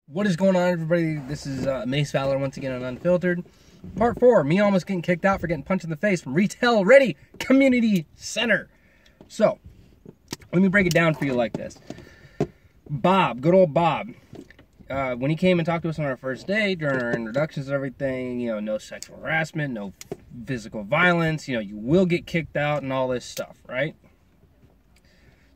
What is going on, everybody? This is Mace Valor once again on Unfiltered. Part 4, me almost getting kicked out for getting punched in the face from Retail Ready Community Center. So, let me break it down for you like this. Bob, good old Bob, when he came and talked to us on our first day, during our introductions and everything, you know, no sexual harassment, no physical violence, you know, you will get kicked out and all this stuff, right?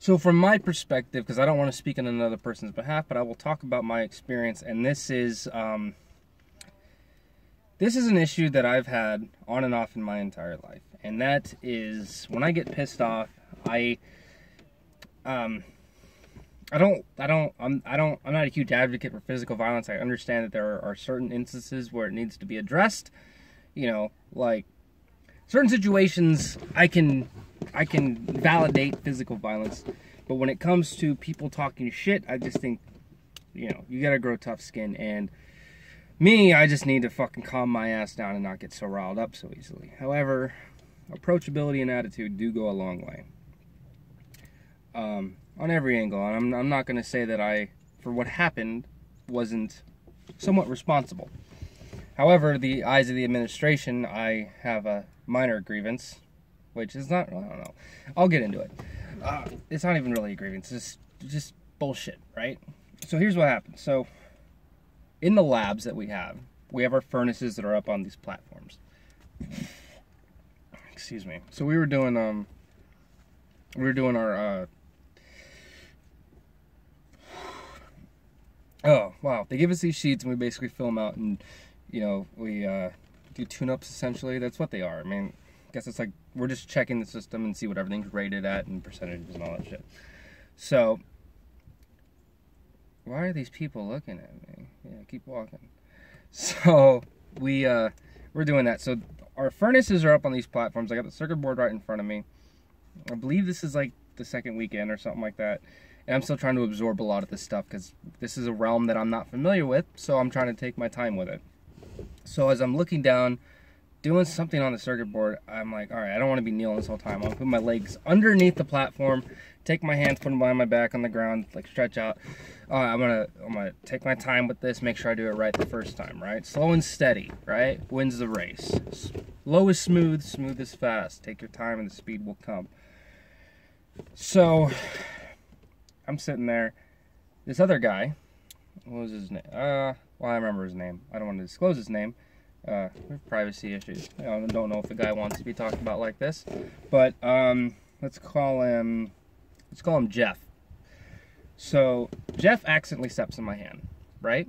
So from my perspective, because I don't want to speak on another person's behalf, but I will talk about my experience, and this is an issue that I've had on and off in my entire life, and that is when I get pissed off, I'm not a huge advocate for physical violence. I understand that there are certain instances where it needs to be addressed, you know, like certain situations I can validate physical violence, but when it comes to people talking shit, I just think, you know, you gotta grow tough skin, and me, I just need to fucking calm my ass down and not get so riled up so easily. However, approachability and attitude do go a long way. On every angle, and I'm not gonna say that for what happened, wasn't somewhat responsible. However, the eyes of the administration, I have a minor grievance, which is not, I don't know. I'll get into it. It's not even really a grievance. It's just bullshit, right? So here's what happened. So in the labs that we have our furnaces that are up on these platforms. Excuse me. So we were doing our oh, wow. They give us these sheets and we basically fill them out, and you know, we do tune-ups essentially. That's what they are. I mean, I guess it's like we're just checking the system and see what everything's rated at and percentages and all that shit. So, why are these people looking at me? Yeah, keep walking. So, we're doing that. So, our furnaces are up on these platforms. I got the circuit board right in front of me. I believe this is like the second weekend or something like that. And I'm still trying to absorb a lot of this stuff because this is a realm that I'm not familiar with. So, I'm trying to take my time with it. So, as I'm looking down, doing something on the circuit board, I'm like, all right, I don't want to be kneeling this whole time. I'll put my legs underneath the platform, take my hands, put them behind my back on the ground, like stretch out. I'm gonna take my time with this, make sure I do it right the first time, right? Slow and steady, right? Wins the race. Slow is smooth, smooth is fast. Take your time and the speed will come. So, I'm sitting there. This other guy, what was his name? Well, I remember his name. I don't want to disclose his name. Privacy issues. I don't know if the guy wants to be talked about like this, but let's call him Jeff. So Jeff accidentally steps in my hand, right?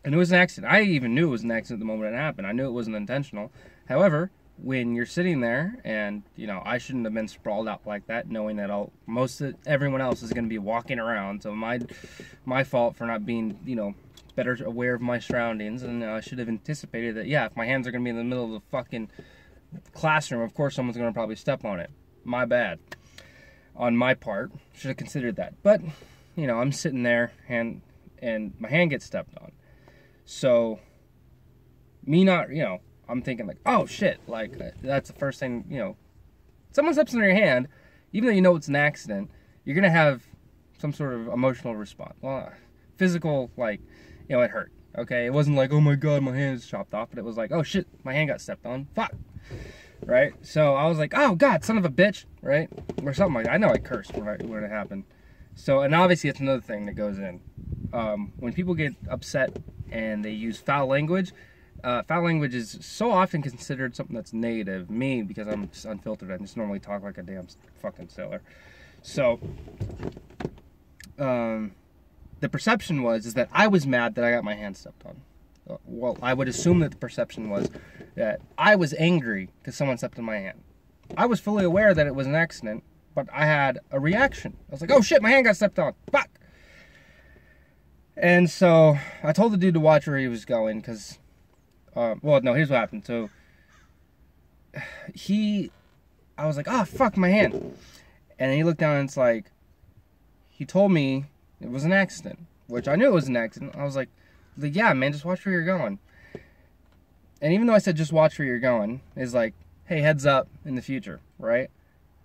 And it was an accident. I even knew it was an accident the moment it happened. I knew it wasn't intentional. However, when you're sitting there and, you know, I shouldn't have been sprawled out like that, knowing that everyone else is going to be walking around, so my fault for not being, you know, better aware of my surroundings, and I should have anticipated that, yeah, if my hands are going to be in the middle of the fucking classroom, of course someone's going to probably step on it. My bad. On my part, should have considered that. But, you know, I'm sitting there, and my hand gets stepped on. So, me not, you know, I'm thinking like, oh shit, like, that's the first thing, you know, someone steps on your hand, even though you know it's an accident, you're going to have some sort of emotional response. Well, physical, like, you know, it hurt, okay? It wasn't like, oh my god, my hand is chopped off, but it was like, oh shit, my hand got stepped on, fuck, right? So I was like, oh god, son of a bitch, right? Or something like that. I know I cursed when it happened. So, and obviously it's another thing that goes in. When people get upset and they use foul language is so often considered something that's negative. Me, because I'm just unfiltered, I just normally talk like a damn fucking sailor. So, the perception is that I was mad that I got my hand stepped on. Well, I would assume that the perception was that I was angry because someone stepped on my hand. I was fully aware that it was an accident, but I had a reaction. I was like, oh shit, my hand got stepped on. Fuck! And so, I told the dude to watch where he was going, because, well, no, here's what happened. So, I was like, oh, fuck, my hand. And then he looked down and it's like, he told me it was an accident, which I knew it was an accident. I was like, yeah, man, just watch where you're going. And even though I said just watch where you're going, it's like, hey, heads up in the future, right?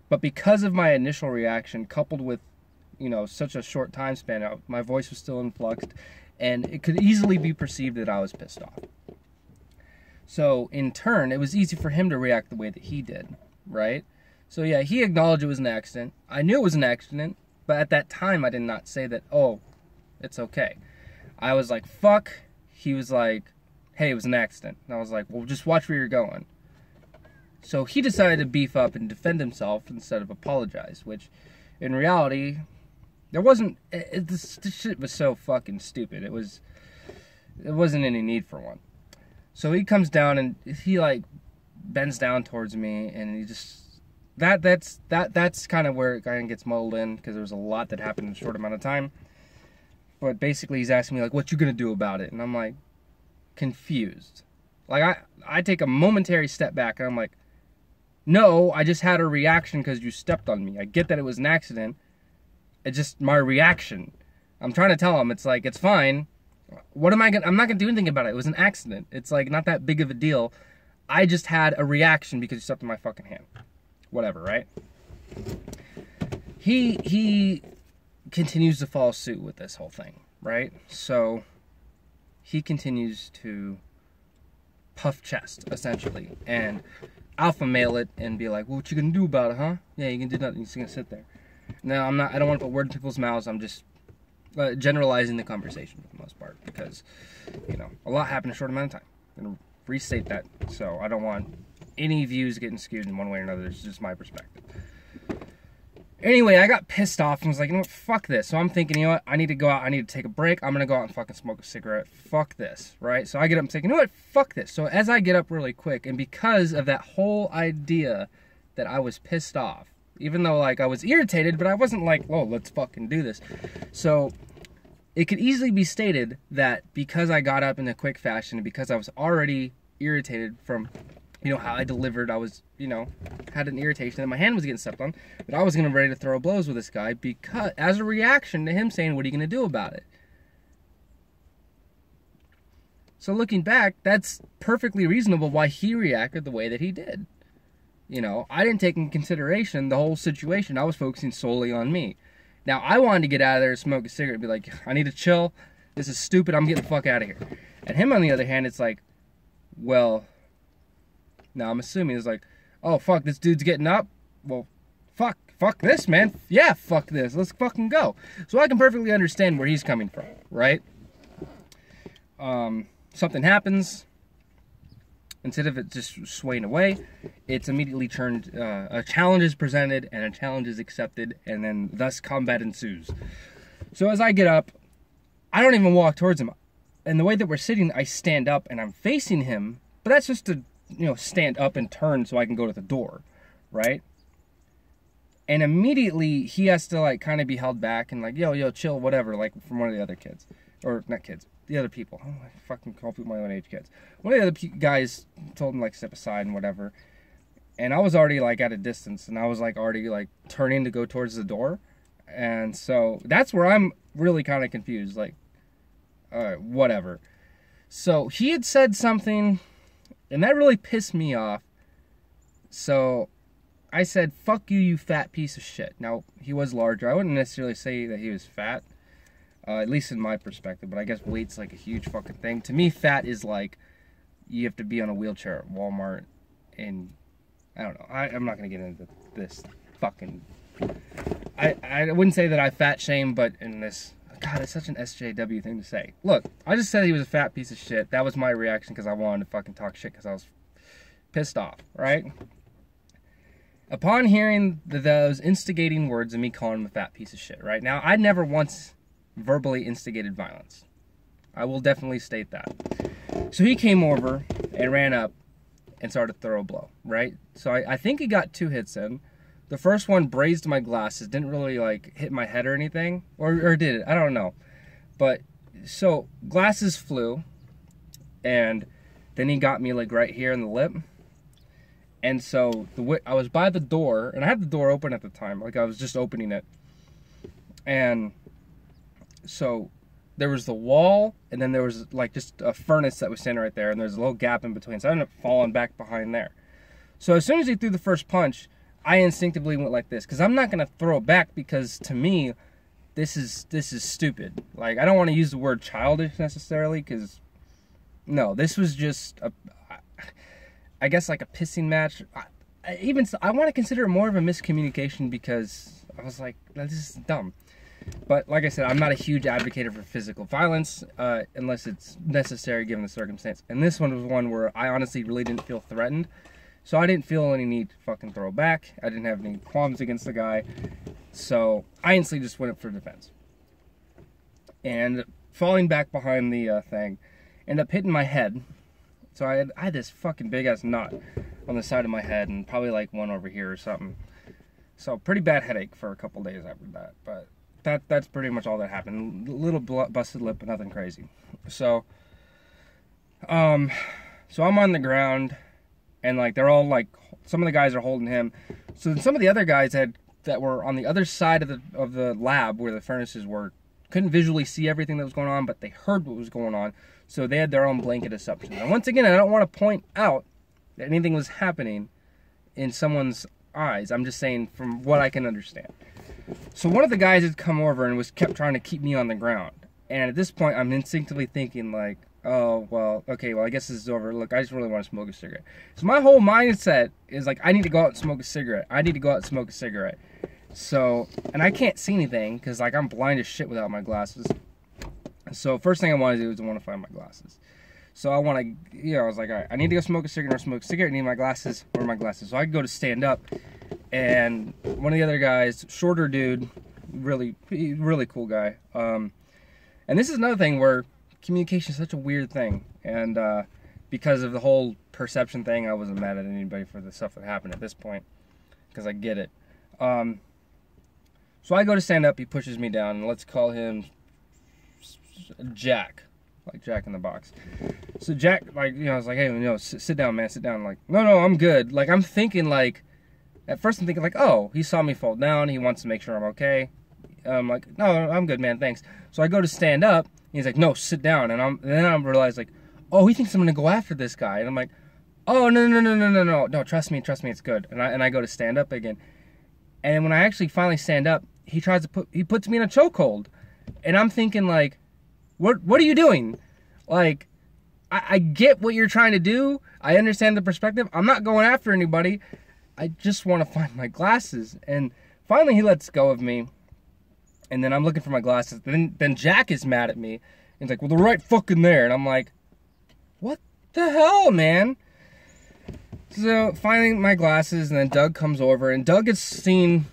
But because of my initial reaction, coupled with, you know, such a short time span, my voice was still influxed, and it could easily be perceived that I was pissed off. So, in turn, it was easy for him to react the way that he did, right? So, yeah, he acknowledged it was an accident. I knew it was an accident, but at that time, I did not say that, oh, it's okay. I was like, fuck. He was like, hey, it was an accident. And I was like, well, just watch where you're going. So, he decided to beef up and defend himself instead of apologize, which, in reality, there wasn't... This shit was so fucking stupid. It wasn't any need for one. So he comes down and he like bends down towards me, and he just that's kind of where it kind of gets muddled in, because there was a lot that happened in a short amount of time. But basically he's asking me like, what you gonna do about it? And I'm like confused. Like I take a momentary step back and I'm like, no, I just had a reaction because you stepped on me. I get that it was an accident. It's just my reaction. I'm trying to tell him, it's like, it's fine. What am I gonna... I'm not gonna do anything about it. It was an accident. It's like not that big of a deal. I just had a reaction because you stepped on my fucking hand. Whatever, right? He continues to follow suit with this whole thing, right? So he continues to puff chest, essentially, and alpha male it and be like, well, what you gonna do about it, huh? Yeah, you can do nothing. You're just gonna sit there. Now, I don't want to put words in people's mouths. I'm just generalizing the conversation for the most part, because, you know, a lot happened in a short amount of time. I'm going to restate that, so I don't want any views getting skewed in one way or another. It's just my perspective. Anyway, I got pissed off and was like, you know what, fuck this. So I'm thinking, you know what, I need to go out, I need to take a break. I'm going to go out and fucking smoke a cigarette. Fuck this, right? So I get up and say, you know what, fuck this. So as I get up really quick, and because of that whole idea that I was pissed off, even though, like, I was irritated, but I wasn't like, whoa, let's fucking do this. So, it could easily be stated that because I got up in a quick fashion, and because I was already irritated from, you know, how I delivered, I was, you know, had an irritation, and my hand was getting stepped on, that I was going to ready to throw blows with this guy, because, as a reaction to him saying, what are you going to do about it? So, looking back, that's perfectly reasonable why he reacted the way that he did. You know, I didn't take into consideration the whole situation. I was focusing solely on me. Now, I wanted to get out of there and smoke a cigarette and be like, I need to chill. This is stupid. I'm getting the fuck out of here. And him, on the other hand, it's like, well, now I'm assuming it's like, oh, fuck, this dude's getting up. Well, fuck this, man. Yeah, fuck this. Let's fucking go. So I can perfectly understand where he's coming from, right? Something happens. Instead of it just swaying away, it's immediately turned, a challenge is presented, and a challenge is accepted, and then thus combat ensues. So as I get up, I don't even walk towards him. And the way that we're sitting, I stand up, and I'm facing him, but that's just to, you know, stand up and turn so I can go to the door, right? And immediately, he has to, like, kind of be held back, and like, yo, chill, whatever, like, from one of the other kids. Or, not kids. The other people. I fucking call people my own age kids. One of the other guys told him, like, step aside and whatever. And I was already, like, at a distance. And I was, like, already, like, turning to go towards the door. And so that's where I'm really kind of confused. Like, whatever. So he had said something, and that really pissed me off. So I said, fuck you, you fat piece of shit. Now, he was larger. I wouldn't necessarily say that he was fat. At least in my perspective, but I guess weight's like a huge fucking thing. To me, fat is like, you have to be on a wheelchair at Walmart, and I don't know. I'm not going to get into this fucking... I wouldn't say that I fat shame, but in this... God, it's such an SJW thing to say. Look, I just said he was a fat piece of shit. That was my reaction because I wanted to fucking talk shit because I was pissed off, right? Upon hearing those instigating words of me calling him a fat piece of shit, right? Now, I never once verbally instigated violence. I will definitely state that. So he came over and ran up and started to throw a blow, right? So I think he got 2 hits in. The first one brazed my glasses, didn't really like hit my head or anything, or did it? I don't know. But so glasses flew, and then he got me like right here in the lip. And so I was by the door, and I had the door open at the time, like I was just opening it. And so there was the wall, and then there was like just a furnace that was standing right there, and there's a little gap in between. So I ended up falling back behind there. So as soon as he threw the first punch, I instinctively went like this, because I'm not going to throw back, because to me, this is stupid. Like, I don't want to use the word childish necessarily, because no, this was just I guess like a pissing match. I want to consider it more of a miscommunication, because I was like, this is dumb. But like I said, I'm not a huge advocate for physical violence unless it's necessary given the circumstance. And this one was one where I honestly really didn't feel threatened. So I didn't feel any need to fucking throw back. I didn't have any qualms against the guy. So I instantly just went up for defense. And falling back behind the thing, ended up hitting my head. So I had this fucking big ass knot on the side of my head, and probably like one over here or something. So pretty bad headache for a couple days after that. But that's pretty much all that happened. A little busted lip, but nothing crazy. So I'm on the ground, and like they're all like, some of the guys are holding him. So some of the other guys that were on the other side of the lab where the furnaces were couldn't visually see everything that was going on, but they heard what was going on. So they had their own blanket assumptions. And once again, I don't want to point out that anything was happening in someone's eyes. I'm just saying from what I can understand. So one of the guys had come over and kept trying to keep me on the ground. And at this point, I'm instinctively thinking like, oh, well, okay, well, I guess this is over. Look, I just really want to smoke a cigarette. So my whole mindset is like, I need to go out and smoke a cigarette. I need to go out and smoke a cigarette. So, and I can't see anything because like I'm blind as shit without my glasses. So first thing I want to do is I want to find my glasses. So I want to, I was like, all right, I need to go smoke a cigarette. I need my glasses. Where are my glasses? So I go to stand up, and one of the other guys, shorter dude, really cool guy. And this is another thing where communication is such a weird thing. And because of the whole perception thing, I wasn't mad at anybody for the stuff that happened at this point, because I get it. So I go to stand up. He pushes me down, and let's call him Jack. Like Jack in the Box. So Jack, like, I was like, hey, sit down, man, sit down. Like, no, I'm good. Like, I'm thinking, like, at first I'm thinking, like, oh, he saw me fall down. He wants to make sure I'm okay. I'm like, no, I'm good, man, thanks. So I go to stand up. And he's like, no, sit down. And then I realize, like, oh, he thinks I'm going to go after this guy. And I'm like, oh, no, trust me, it's good. And I go to stand up again. And when I actually finally stand up, he puts me in a chokehold. And I'm thinking, like, what are you doing? Like, I get what you're trying to do. I understand the perspective. I'm not going after anybody. I just want to find my glasses. And finally he lets go of me. And then I'm looking for my glasses. Then Jack is mad at me. He's like, well, they're right fucking there. And I'm like, what the hell, man? So finding my glasses, and then Doug comes over. And Doug has seen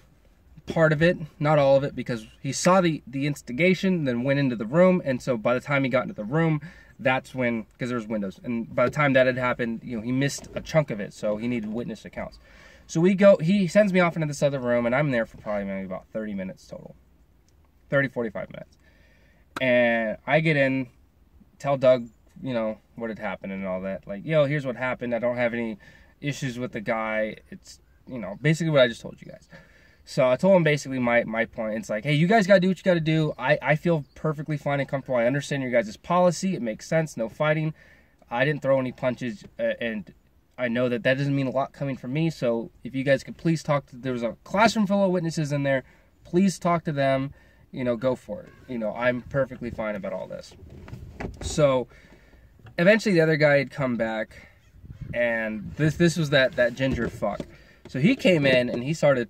part of it, not all of it, because he saw the instigation, then went into the room. And so by the time he got into the room, that's when, because there was windows, and by the time that had happened, he missed a chunk of it, so he needed witness accounts. So he sends me off into this other room, and I'm there for probably maybe about 30 minutes total. 45 minutes. And I get in, tell Doug, what had happened and all that. Like, here's what happened. I don't have any issues with the guy. It's, basically what I just told you guys. So I told him basically my point. It's like, hey, you guys got to do what you got to do. I feel perfectly fine and comfortable. I understand your guys' policy. It makes sense. No fighting. I didn't throw any punches, and I know that doesn't mean a lot coming from me. So if you guys could please there was a classroom full of witnesses in there. Please talk to them. Go for it. I'm perfectly fine about all this. So eventually the other guy had come back, and this was that ginger fuck. So he came in, and he started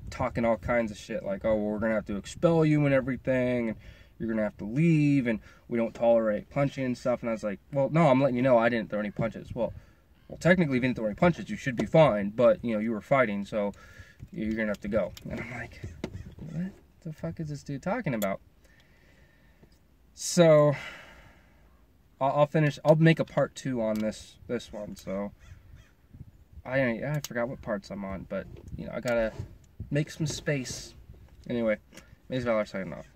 talking all kinds of shit, like, oh, well, we're gonna have to expel you and everything, and you're gonna have to leave, and we don't tolerate punching and stuff. And I was like, well, no, I'm letting you know I didn't throw any punches. Well, technically, if you didn't throw any punches, you should be fine, but you were fighting, so you're gonna have to go. And I'm like, what the fuck is this dude talking about? So I'll make a part 2 on this one. So I forgot what parts I'm on, but I gotta make some space. Anyway, Maze Valor signing off.